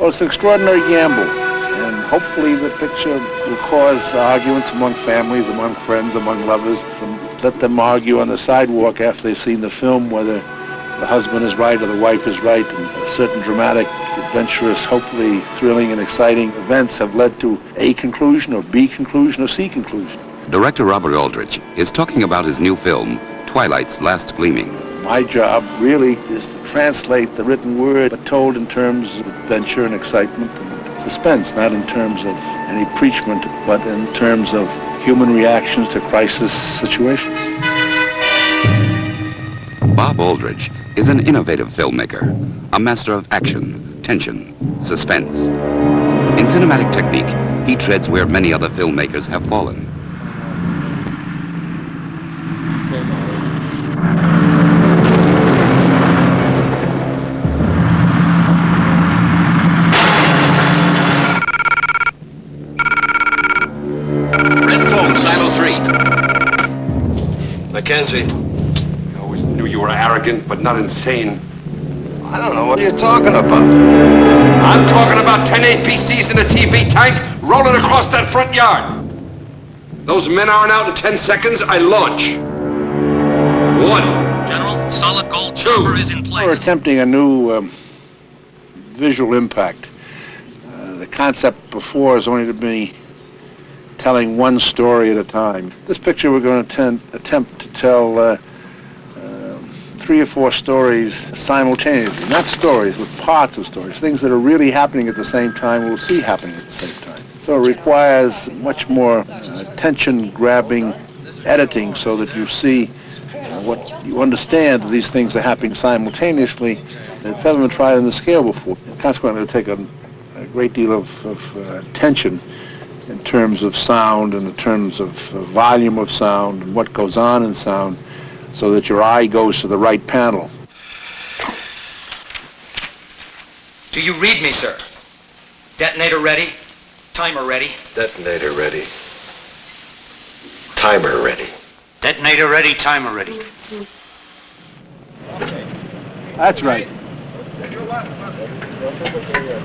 Well, it's an extraordinary gamble, and hopefully the picture will cause arguments among families, among friends, among lovers, and let them argue on the sidewalk after they've seen the film whether the husband is right or the wife is right, and certain dramatic, adventurous, hopefully thrilling and exciting events have led to A conclusion or B conclusion or C conclusion. Director Robert Aldrich is talking about his new film, Twilight's Last Gleaming. My job really is to translate the written word, but told in terms of adventure and excitement and suspense, not in terms of any preachment, but in terms of human reactions to crisis situations. Bob Aldrich is an innovative filmmaker, a master of action, tension, suspense. In cinematic technique, he treads where many other filmmakers have fallen. Mackenzie. I always knew you were arrogant, but not insane. I don't know what you're talking about. I'm talking about 10 APCs in a TV tank rolling across that front yard. Those men aren't out in 10 seconds, I launch. 1. General, solid gold chamber is in place. We're attempting a new visual impact. The concept before is only to be telling one story at a time. This picture we're going to attempt to tell 3 or 4 stories simultaneously. Not stories, but parts of stories. Things that are really happening at the same time we'll see happening at the same time. So it requires much more attention-grabbing editing so that you see what you understand that these things are happening simultaneously. It hasn't been tried on the scale before. Consequently, it'll take a great deal of attention in terms of sound and in terms of volume of sound and what goes on in sound so that your eye goes to the right panel. Do you read me, sir? Detonator ready, timer ready. Detonator ready. Timer ready. Detonator ready, timer ready. That's right.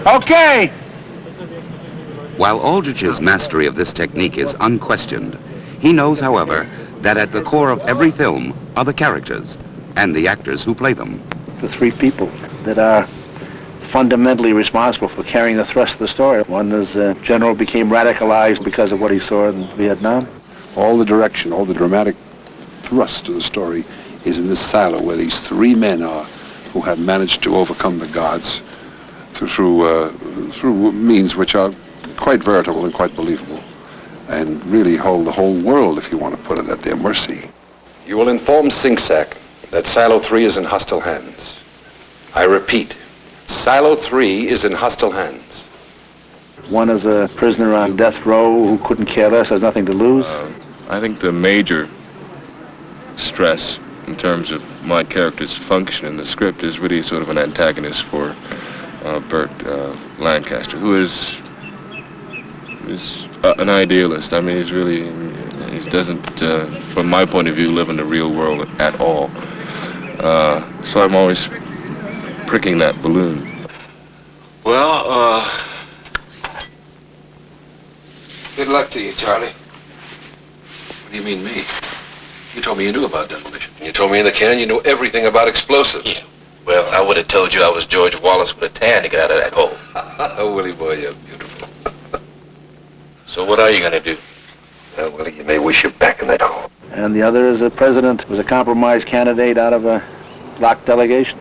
Okay. While Aldrich's mastery of this technique is unquestioned, he knows, however, that at the core of every film are the characters and the actors who play them. The 3 people that are fundamentally responsible for carrying the thrust of the story. One is General became radicalized because of what he saw in Vietnam. All the direction, all the dramatic thrust of the story is in this silo where these 3 men are who have managed to overcome the gods through means which are quite veritable and quite believable, and really hold the whole world, if you want to put it, at their mercy. You will inform SingSac that Silo 3 is in hostile hands. I repeat, Silo 3 is in hostile hands. One is a prisoner on death row who couldn't care less, has nothing to lose. I think the major stress in terms of my character's function in the script is really sort of an antagonist for Burt Lancaster, who is an idealist. I mean, he doesn't, from my point of view, live in the real world at all. So I'm always pricking that balloon. Well, good luck to you, Charlie. What do you mean, me? You told me you knew about demolition. You told me in the can you know everything about explosives. Yeah. Well, I would have told you I was George Wallace with a tan to get out of that hole. Oh, Willie boy, you're beautiful. So what are you going to do? Well, Willie, you may wish you're back in that hole. And the other is a president who was a compromised candidate out of a locked delegation.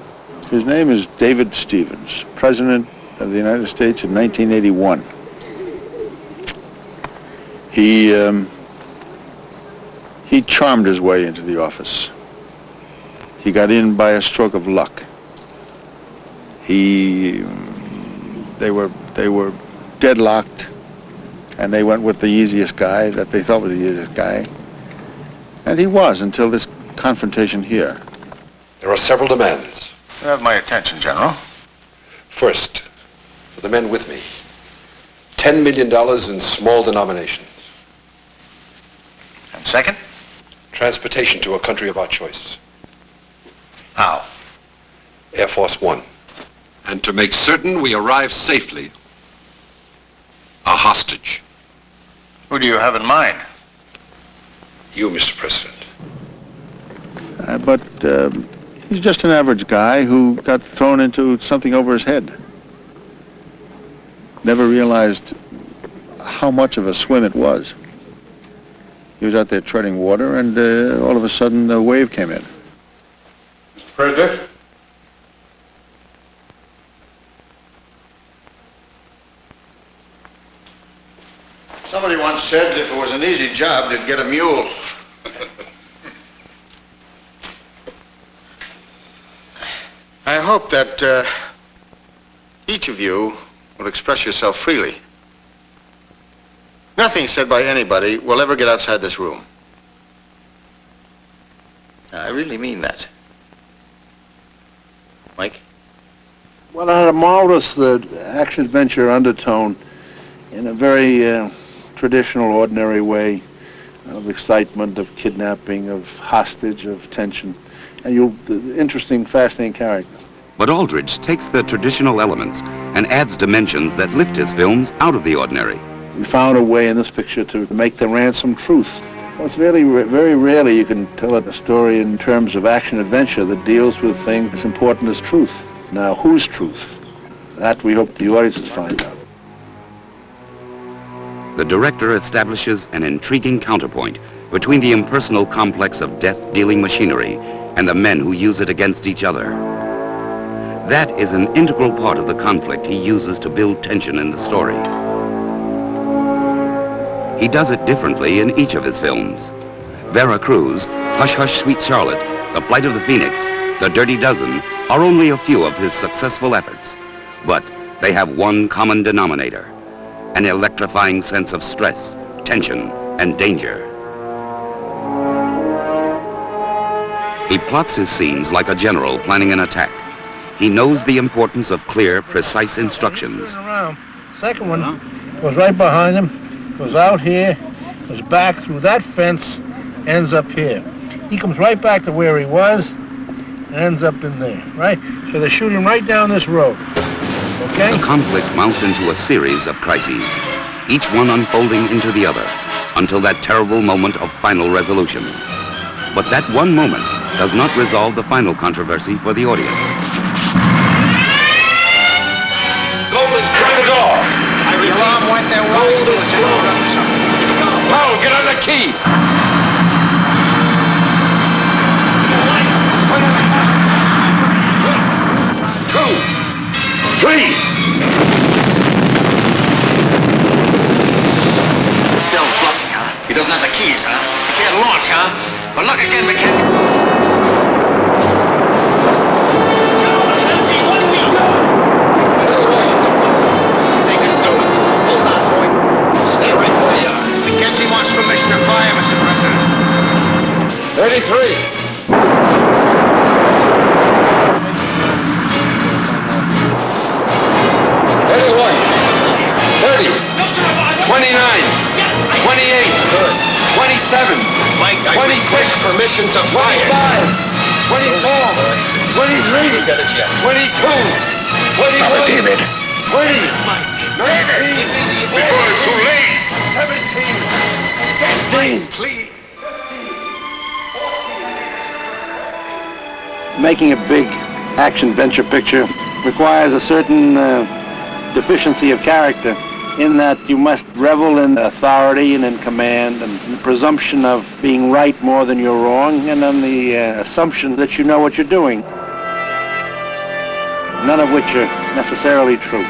His name is David Stevens, President of the United States in 1981. He charmed his way into the office. He got in by a stroke of luck. They were deadlocked, and they went with the easiest guy that they thought was the easiest guy. And he was, until this confrontation here. There are several demands. You have my attention, General. First, for the men with me, $10 million in small denominations. And second? Transportation to a country of our choice. How? Air Force One. And to make certain we arrive safely, a hostage. Who do you have in mind? You, Mr. President. But he's just an average guy who got thrown into something over his head. Never realized how much of a swim it was. He was out there treading water, and all of a sudden a wave came in. Mr. President? Somebody once said if it was an easy job, they'd get a mule. I hope that each of you will express yourself freely. Nothing said by anybody will ever get outside this room. I really mean that. Mike? Well, I had a marvelous action-adventure undertone in a very traditional, ordinary way of excitement, of kidnapping, of hostage, of tension, and interesting, fascinating characters. But Aldrich takes the traditional elements and adds dimensions that lift his films out of the ordinary. We found a way in this picture to make the ransom truth. Well, it's very rarely you can tell a story in terms of action-adventure that deals with things as important as truth. Now, whose truth? That we hope the audiences find out. The director establishes an intriguing counterpoint between the impersonal complex of death-dealing machinery and the men who use it against each other. That is an integral part of the conflict he uses to build tension in the story. He does it differently in each of his films. Vera Cruz, Hush Hush Sweet Charlotte, The Flight of the Phoenix, The Dirty Dozen are only a few of his successful efforts. But they have one common denominator: an electrifying sense of stress, tension, and danger. He plots his scenes like a general planning an attack. He knows the importance of clear, precise instructions. Second one goes right behind him, goes out here, goes back through that fence, ends up here. He comes right back to where he was and ends up in there, right? So they're shooting right down this road, okay? The conflict mounts into a series of crises, each one unfolding into the other, until that terrible moment of final resolution. But that one moment does not resolve the final controversy for the audience. Goldman's trying to go. The alarm went there once. Paul, get on the key. Two, three. Still fluffy, huh? He doesn't have the keys, huh? He can't launch, huh? But look again, Mackenzie. Permission to fire, Mr. President. 33. One, 30, 29, 28, 27, 26, permission to fire. 25, 24, 23, 22, 21, David. 20, 19, before it's too late. 17, 16, please. Making a big action-adventure picture requires a certain deficiency of character, in that you must revel in authority and in command and the presumption of being right more than you're wrong, and then the assumption that you know what you're doing, none of which are necessarily true.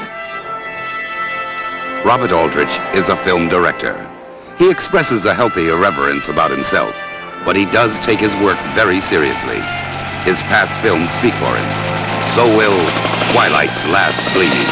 Robert Aldrich is a film director. He expresses a healthy irreverence about himself, but he does take his work very seriously. His past films speak for him. So will Twilight's last Gleaming.